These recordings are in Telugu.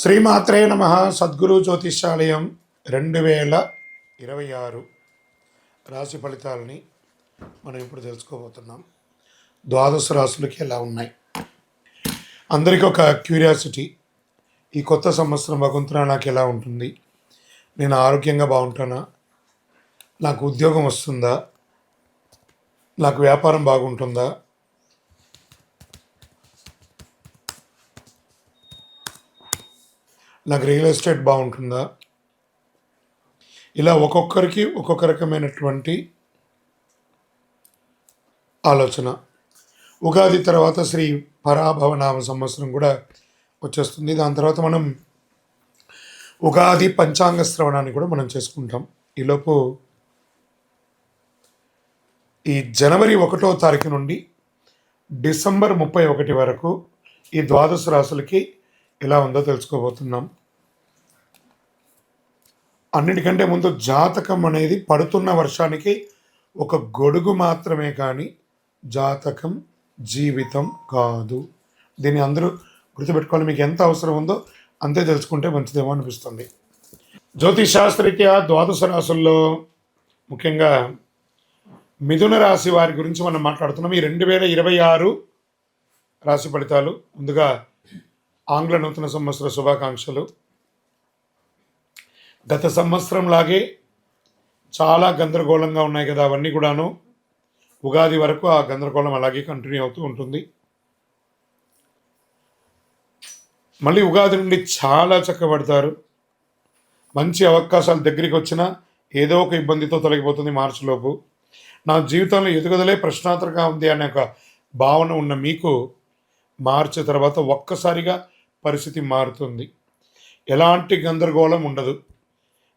శ్రీమాత్రే నమ. సద్గురు జ్యోతిష్యాలయం 2026 రాశి ఫలితాలని మనం ఇప్పుడు తెలుసుకోబోతున్నాం. ద్వాదశ రాశులకి ఎలా ఉన్నాయి? అందరికీ ఒక క్యూరియాసిటీ, ఈ కొత్త సంవత్సరం భగవంతుడా నాకు ఎలా ఉంటుంది? నేను ఆరోగ్యంగా బాగుంటానా? నాకు ఉద్యోగం వస్తుందా? నాకు వ్యాపారం బాగుంటుందా? నాకు రియల్ ఎస్టేట్ బాగుంటుందా? ఇలా ఒక్కొక్కరికి ఒక్కొక్క రకమైనటువంటి ఆలోచన. ఉగాది తర్వాత శ్రీ పరాభవనామ సంవత్సరం కూడా వచ్చేస్తుంది. దాని తర్వాత మనం ఉగాది పంచాంగ శ్రవణాన్ని కూడా మనం చేసుకుంటాం. ఈలోపు ఈ జనవరి 1వ తారీఖు నుండి డిసెంబర్ 31 వరకు ఈ ద్వాదశ రాశులకి ఎలా ఉందో తెలుసుకోబోతున్నాం. అన్నిటికంటే ముందు జాతకం అనేది పడుతున్న వర్షానికి ఒక గొడుగు మాత్రమే, కానీ జాతకం జీవితం కాదు. దీన్ని అందరూ గుర్తుపెట్టుకోవాలి. మీకు ఎంత అవసరం ఉందో అంతే తెలుసుకుంటే మంచిదేమో అనిపిస్తుంది. జ్యోతిష్ శాస్త్రరీత్యా ద్వాదశ రాశుల్లో ముఖ్యంగా మిథున రాశి వారి గురించి మనం మాట్లాడుతున్నాం. ఈ 2026 రాశి ఫలితాలు. ముందుగా ఆంగ్ల నూతన సంవత్సర శుభాకాంక్షలు. గత సంవత్సరం లాగే చాలా గందరగోళంగా ఉన్నాయి కదా, అవన్నీ కూడాను ఉగాది వరకు ఆ గందరగోళం అలాగే కంటిన్యూ అవుతూ ఉంటుంది. మళ్ళీ ఉగాది నుండి చాలా చక్కబడతారు. మంచి అవకాశాలు దగ్గరికి వచ్చినా ఏదో ఒక ఇబ్బందితో తొలగిపోతుంది మార్చిలోపు. నా జీవితంలో ఎదుగుదలే ప్రశ్నార్థకంగా ఉంది అనే ఒక భావన ఉన్న మీకు మార్చి తర్వాత ఒక్కసారిగా పరిస్థితి మారుతుంది. ఎలాంటి గందరగోళం ఉండదు,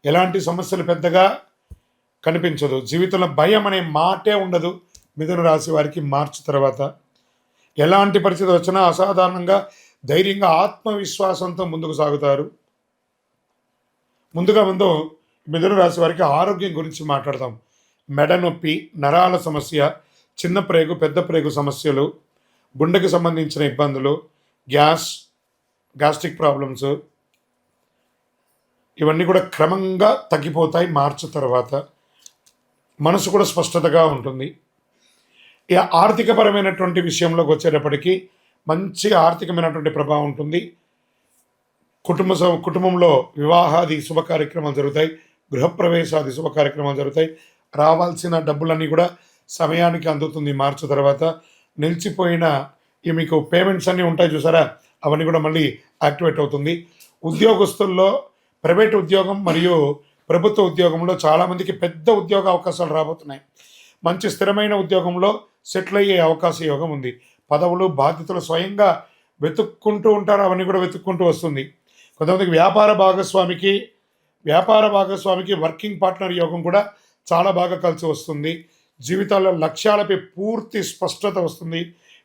ఎలాంటి సమస్యలు పెద్దగా కనిపించదు, జీవితంలో భయం అనే మాటే ఉండదు. మిథున రాశి వారికి మార్చి తర్వాత ఎలాంటి పరిస్థితి వచ్చినా అసాధారణంగా ధైర్యంగా ఆత్మవిశ్వాసంతో ముందుకు సాగుతారు. ముందు మిథున రాశి వారికి ఆరోగ్యం గురించి మాట్లాడదాం. మెడ నొప్పి, నరాల సమస్య, చిన్న ప్రేగు పెద్ద ప్రేగు సమస్యలు, గుండెకి సంబంధించిన ఇబ్బందులు, గ్యాస్ట్రిక్ ప్రాబ్లమ్స్, ఇవన్నీ కూడా క్రమంగా తగ్గిపోతాయి మార్చి తర్వాత. మనసు కూడా స్పష్టతగా ఉంటుంది. ఇక ఆర్థికపరమైనటువంటి విషయంలోకి వచ్చేటప్పటికీ మంచి ఆర్థికమైనటువంటి ప్రభావం ఉంటుంది. కుటుంబంలో వివాహాది శుభ కార్యక్రమాలు జరుగుతాయి, గృహప్రవేశాది శుభ కార్యక్రమాలు జరుగుతాయి. రావాల్సిన డబ్బులన్నీ కూడా సమయానికి అందుతుంది మార్చి తర్వాత. నిలిచిపోయిన ఈ మీకు పేమెంట్స్ అన్నీ ఉంటాయి చూసారా, అవన్నీ కూడా మళ్ళీ యాక్టివేట్ అవుతుంది. ఉద్యోగస్తుల్లో ప్రైవేట్ ఉద్యోగం మరియు ప్రభుత్వ ఉద్యోగంలో చాలామందికి పెద్ద ఉద్యోగ అవకాశాలు రాబోతున్నాయి. మంచి స్థిరమైన ఉద్యోగంలో సెటిల్ అయ్యే అవకాశ యోగం ఉంది. పదవులు బాధ్యతలు స్వయంగా వెతుక్కుంటూ ఉంటారు, అవన్నీ కూడా వెతుక్కుంటూ వస్తుంది. కొంతమందికి వ్యాపార భాగస్వామికి వర్కింగ్ పార్ట్నర్ యోగం కూడా చాలా బాగా కలిసి వస్తుంది. జీవితాల్లో లక్ష్యాలపై పూర్తి స్పష్టత వస్తుంది.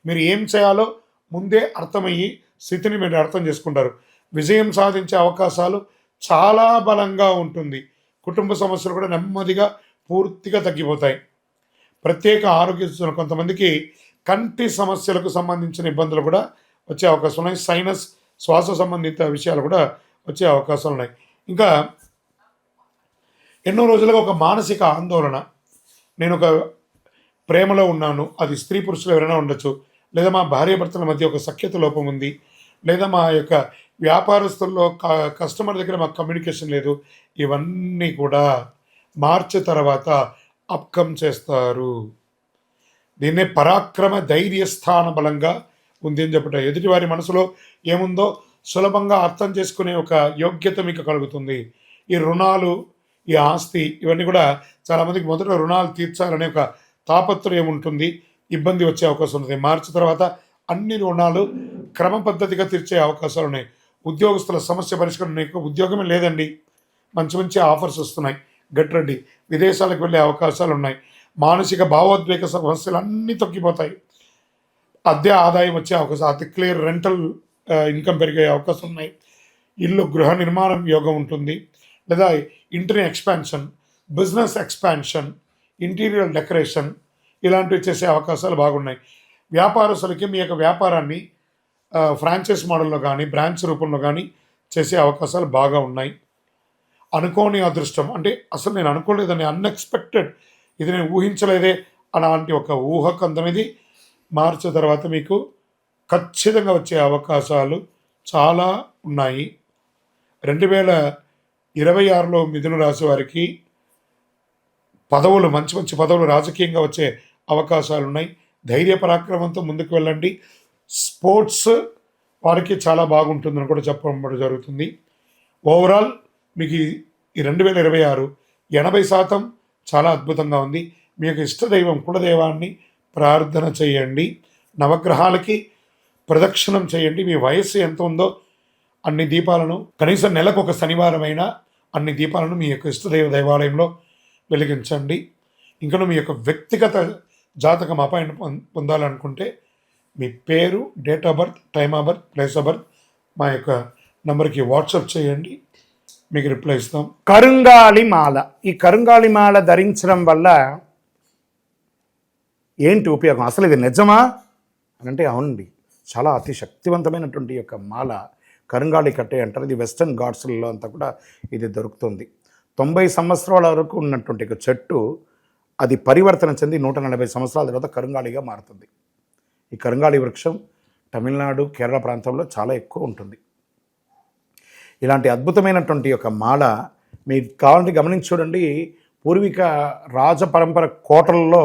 మీరు ఏం చేయాలో ముందే అర్థమయ్యి స్థితిని మీరు అర్థం చేసుకుంటారు. విజయం సాధించే అవకాశాలు చాలా బలంగా ఉంటుంది. కుటుంబ సమస్యలు కూడా నెమ్మదిగా పూర్తిగా తగ్గిపోతాయి. ప్రత్యేక ఆరోగ్య సూచనలు, కొంతమందికి కంటి సమస్యలకు సంబంధించిన ఇబ్బందులు కూడా వచ్చే అవకాశం ఉన్నాయి. సైనస్, శ్వాస సంబంధిత విషయాలు కూడా వచ్చే అవకాశాలు ఉన్నాయి. ఇంకా ఎన్నో రోజులుగా ఒక మానసిక ఆందోళన, నేను ఒక ప్రేమలో ఉన్నాను, అది స్త్రీ పురుషులు ఎవరైనా ఉండొచ్చు, లేదా మా భార్యాభర్తల మధ్య ఒక సఖ్యత లోపం ఉంది, లేదా మా యొక్క వ్యాపారస్తుల్లో కస్టమర్ దగ్గర మాకు కమ్యూనికేషన్ లేదు, ఇవన్నీ కూడా మార్చి తర్వాత అప్కమ్ చేస్తారు. దీన్నే పరాక్రమ ధైర్యస్థాన బలంగా ఉంది అని చెప్పట. ఎదుటివారి మనసులో ఏముందో సులభంగా అర్థం చేసుకునే ఒక యోగ్యత మీకు కలుగుతుంది. ఈ రుణాలు, ఈ ఆస్తి, ఇవన్నీ కూడా చాలామందికి మొదట రుణాలు తీర్చాలనే ఒక తాపత్రయం ఉంటుంది, ఇబ్బంది వచ్చే అవకాశం ఉంటుంది. మార్చి తర్వాత అన్ని రుణాలు క్రమ పద్ధతిగా తీర్చే అవకాశాలు ఉన్నాయి. ఉద్యోగస్తుల సమస్య పరిష్కారం, ఉద్యోగమే లేదండి, మంచి మంచి ఆఫర్స్ వస్తున్నాయి, గెట్ రెడీ. విదేశాలకు వెళ్ళే అవకాశాలు ఉన్నాయి. మానసిక భావోద్వేగ సమస్యలు అన్నీ తగ్గిపోతాయి. అద్దె ఆదాయం వచ్చే అవకాశం, అతి క్లియర్ రెంటల్ ఇన్కమ్ పెరిగే అవకాశం ఉన్నాయి. ఇల్లు గృహ నిర్మాణం యోగం ఉంటుంది, లేదా ఇంటర్ని expansion, business expansion, interior decoration, ఇలాంటివి చేసే అవకాశాలు బాగున్నాయి. వ్యాపారస్తులకి మీ యొక్క వ్యాపారాన్ని ఫ్రాంచైజ్ మోడల్లో కానీ బ్రాంచ్ రూపంలో కానీ చేసే అవకాశాలు బాగా ఉన్నాయి. అనుకోని అదృష్టం అంటే అసలు నేను అనుకోలేదని, అన్ఎక్స్పెక్టెడ్, ఇది నేను ఊహించలేదే అలాంటి ఒక ఊహకందనిది మార్చి తర్వాత మీకు ఖచ్చితంగా వచ్చే అవకాశాలు చాలా ఉన్నాయి. 2026లో మిథున రాశి వారికి పదవులు, మంచి మంచి పదవులు రాజకీయంగా వచ్చే అవకాశాలు ఉన్నాయి. ధైర్య పరాక్రమంతో ముందుకు వెళ్ళండి. స్పోర్ట్స్ వారికి చాలా బాగుంటుందని కూడా చెప్పడం జరుగుతుంది. ఓవరాల్ మీకు ఈ 2026 80% చాలా అద్భుతంగా ఉంది. మీ యొక్క ఇష్టదైవం కులదైవాన్ని ప్రార్థన చేయండి. నవగ్రహాలకి ప్రదక్షిణం చేయండి. మీ వయస్సు ఎంత ఉందో అన్ని దీపాలను, కనీసం నెలకు ఒక శనివారమైనా అన్ని దీపాలను మీ యొక్క ఇష్టదైవ దేవాలయంలో వెలిగించండి. ఇంకను మీ యొక్క వ్యక్తిగత జాతకం అపాయింట్మెంట్ పొందాలనుకుంటే మీ పేరు, date of birth, time of birth, place of birth మా యొక్క నంబర్కి వాట్సాప్ చేయండి, మీకు రిప్లై ఇస్తాం. కరుంగాలి మాల. ఈ కరుంగాలి మాల ధరించడం వల్ల ఏంటి ఉపయోగం? అసలు ఇది నిజమా అని అంటే అవునండి, చాలా అతి శక్తివంతమైనటువంటి యొక్క మాల కరుంగాలి కట్టే అంటారు. ఇది వెస్టర్న్ ఘాట్స్లలో అంతా కూడా ఇది దొరుకుతుంది. 90 సంవత్సరాల వరకు ఉన్నటువంటి ఒక చెట్టు అది పరివర్తన చెంది 140 సంవత్సరాల తర్వాత కరుంగాలిగా మారుతుంది. ఈ కరుంగాలి వృక్షం తమిళనాడు, కేరళ ప్రాంతంలో చాలా ఎక్కువ ఉంటుంది. ఇలాంటి అద్భుతమైనటువంటి యొక్క మాల మీకు కావాలంటే గమనించి చూడండి. పూర్వీక రాజపరంపర కోటలలో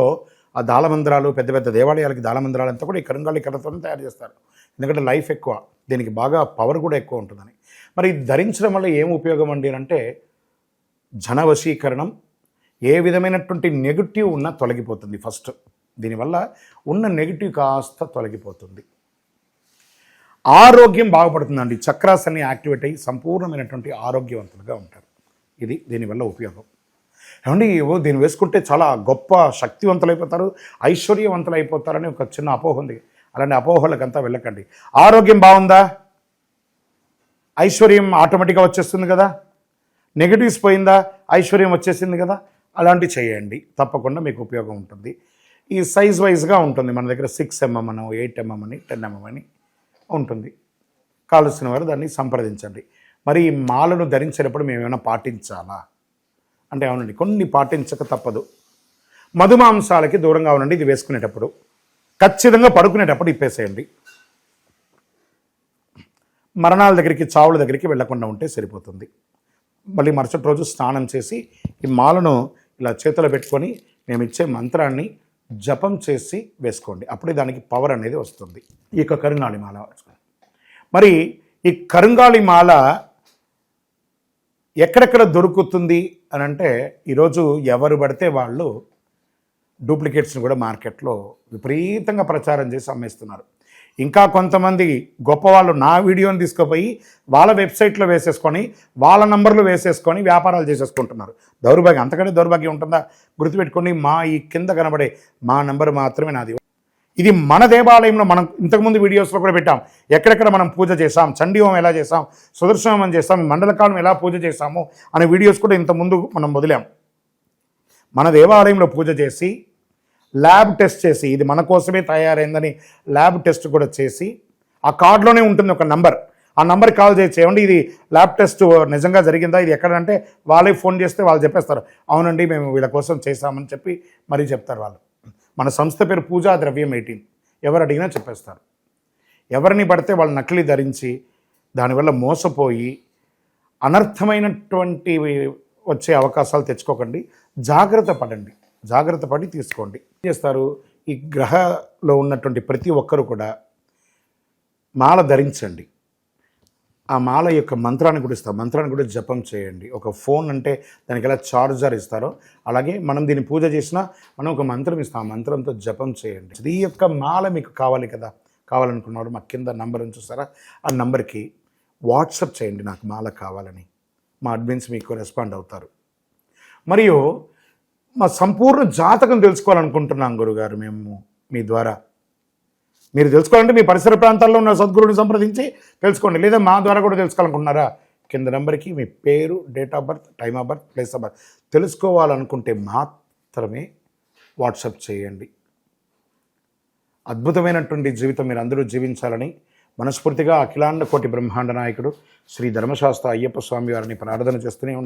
ఆ దాళమందిరాలు, పెద్ద పెద్ద దేవాలయాలకి దాళమందిరాలు అంతా కూడా ఈ కరుంగాలి కర్రతోనే తయారు చేస్తారు. ఎందుకంటే లైఫ్ ఎక్కువ, దీనికి బాగా పవర్ కూడా ఎక్కువ ఉంటుందని. మరి ఇది ధరించడం వల్ల ఏం ఉపయోగం అండి అంటే జన వశీకరణం, ఏ విధమైనటువంటి నెగిటివ్ ఉన్నా తొలగిపోతుంది. ఫస్ట్ దీనివల్ల ఉన్న నెగిటివ్ కాస్త తొలగిపోతుంది. ఆరోగ్యం బాగుపడుతుందండి. చక్రాస్ అన్ని యాక్టివేట్ అయ్యి సంపూర్ణమైనటువంటి ఆరోగ్యవంతులుగా ఉంటారు. ఇది దీనివల్ల ఉపయోగం. ఏమండి దీన్ని వేసుకుంటే చాలా గొప్ప శక్తివంతులైపోతారు, ఐశ్వర్యవంతులైపోతారని ఒక చిన్న అపోహ ఉంది. అలాంటి అపోహలకంతా వెళ్ళకండి. ఆరోగ్యం బాగుందా, ఐశ్వర్యం ఆటోమేటిక్గా వచ్చేస్తుంది కదా. నెగిటివ్స్ పోయిందా, ఐశ్వర్యం వచ్చేసింది కదా. అలాంటివి చేయండి, తప్పకుండా మీకు ఉపయోగం ఉంటుంది. ఈ సైజ్ వైజ్గా ఉంటుంది. మన దగ్గర 6 mm అని, 8 mm అని, 10 mm అని ఉంటుంది. కావలసిన వారు దాన్ని సంప్రదించండి. మరి ఈ మాలను ధరించేటప్పుడు మేము ఏమైనా పాటించాలా అంటే అవునండి, కొన్ని పాటించక తప్పదు. మధుమాంసాలకి దూరంగా ఉండండి. ఇది వేసుకునేటప్పుడు ఖచ్చితంగా పడుకునేటప్పుడు ఇప్పేసేయండి. మరణాల దగ్గరికి, చావుల దగ్గరికి వెళ్లకుండా ఉంటే సరిపోతుంది. మళ్ళీ మరుసటి రోజు స్నానం చేసి ఈ మాలను ఇలా చేతిలో పెట్టుకొని మేము ఇచ్చే మంత్రాన్ని జపం చేసి వేసుకోండి. అప్పుడే దానికి పవర్ అనేది వస్తుంది. ఈ యొక్క కరుంగాలి మాల. మరి ఈ కరుంగాలి మాల ఎక్కడెక్కడ దొరుకుతుంది అని అంటే ఈరోజు ఎవరు పడితే వాళ్ళు డూప్లికేట్స్ని కూడా మార్కెట్లో విపరీతంగా ప్రచారం చేసి అమ్మేస్తున్నారు. ఇంకా కొంతమంది గొప్పవాళ్ళు నా వీడియోని తీసుకుపోయి వాళ్ళ వెబ్సైట్లో వేసేసుకొని, వాళ్ళ నంబర్లు వేసేసుకొని వ్యాపారాలు చేసేసుకుంటున్నారు. దౌర్భాగ్యం, అంతకంటే దౌర్భాగ్యం ఉంటుందా? గుర్తుపెట్టుకొని మా ఈ కింద కనబడే మా నంబర్ మాత్రమే నాది. ఇది మన దేవాలయంలో మనం ఇంతకుముందు వీడియోస్లో కూడా పెట్టాం. ఎక్కడెక్కడ మనం పూజ చేసాం, చండీ హోమం ఎలా చేసాం, సుదర్శన హోమం చేసాం, మండలకాలం ఎలా పూజ చేసాము అనే వీడియోస్ కూడా ఇంతకుముందు మనం వదిలాం. మన దేవాలయంలో పూజ చేసి ల్యాబ్ టెస్ట్ చేసి, ఇది మన కోసమే తయారైందని ల్యాబ్ టెస్ట్ కూడా చేసి, ఆ కార్డులోనే ఉంటుంది ఒక నంబర్. ఆ నంబర్కి కాల్ చేసి ఏమండి ఇది ల్యాబ్ టెస్ట్ నిజంగా జరిగిందా, ఇది ఎక్కడంటే వాళ్ళే ఫోన్ చేస్తే వాళ్ళు చెప్పేస్తారు, అవునండి మేము వీళ్ళ కోసం చేశామని చెప్పి మరీ చెప్తారు వాళ్ళు. మన సంస్థ పేరు పూజా ద్రవ్యం 18. ఎవరు అడిగినా చెప్పేస్తారు. ఎవరిని పడితే వాళ్ళు నకిలీ ధరించి దానివల్ల మోసపోయి అనర్థమైనటువంటి వచ్చే అవకాశాలు తెచ్చుకోకండి. జాగ్రత్త పడండి, జాగ్రత్త పడి తీసుకోండి. ఏం చేస్తారు, ఈ గ్రహలో ఉన్నటువంటి ప్రతి ఒక్కరు కూడా మాల ధరించండి. ఆ మాల యొక్క మంత్రాన్ని కూడా ఇస్తాం, మంత్రాన్ని కూడా జపం చేయండి. ఒక ఫోన్ అంటే దానికి ఎలా చార్జర్ ఇస్తారో అలాగే మనం దీన్ని పూజ చేసినా మనం ఒక మంత్రం ఇస్తాం, ఆ మంత్రంతో జపం చేయండి. ఈ యొక్క మాల మీకు కావాలి కదా, కావాలనుకున్నవాడు మా కింద నంబర్ చూస్తారా, ఆ నంబర్కి వాట్సాప్ చేయండి నాకు మాల కావాలని. మా అడ్మిన్స్ మీకు రెస్పాండ్ అవుతారు. మరియు మా సంపూర్ణ జాతకం తెలుసుకోవాలనుకుంటున్నాం గురుగారు మేము మీ ద్వారా. మీరు తెలుసుకోవాలంటే మీ పరిసర ప్రాంతాల్లో ఉన్న సద్గురుని సంప్రదించి తెలుసుకోండి, లేదా మా ద్వారా కూడా తెలుసుకోవాలనుకుంటున్నారా, కింద నెంబర్కి మీ పేరు, date of birth, time of birth, place of birth తెలుసుకోవాలనుకుంటే మాత్రమే వాట్సాప్ చేయండి. అద్భుతమైనటువంటి జీవితం మీరు అందరూ జీవించాలని మనస్ఫూర్తిగా అఖిలాండ కోటి బ్రహ్మాండ నాయకుడు శ్రీ ధర్మశాస్త్ర అయ్యప్ప స్వామి వారిని ప్రార్థన చేస్తూనే ఉంటాను.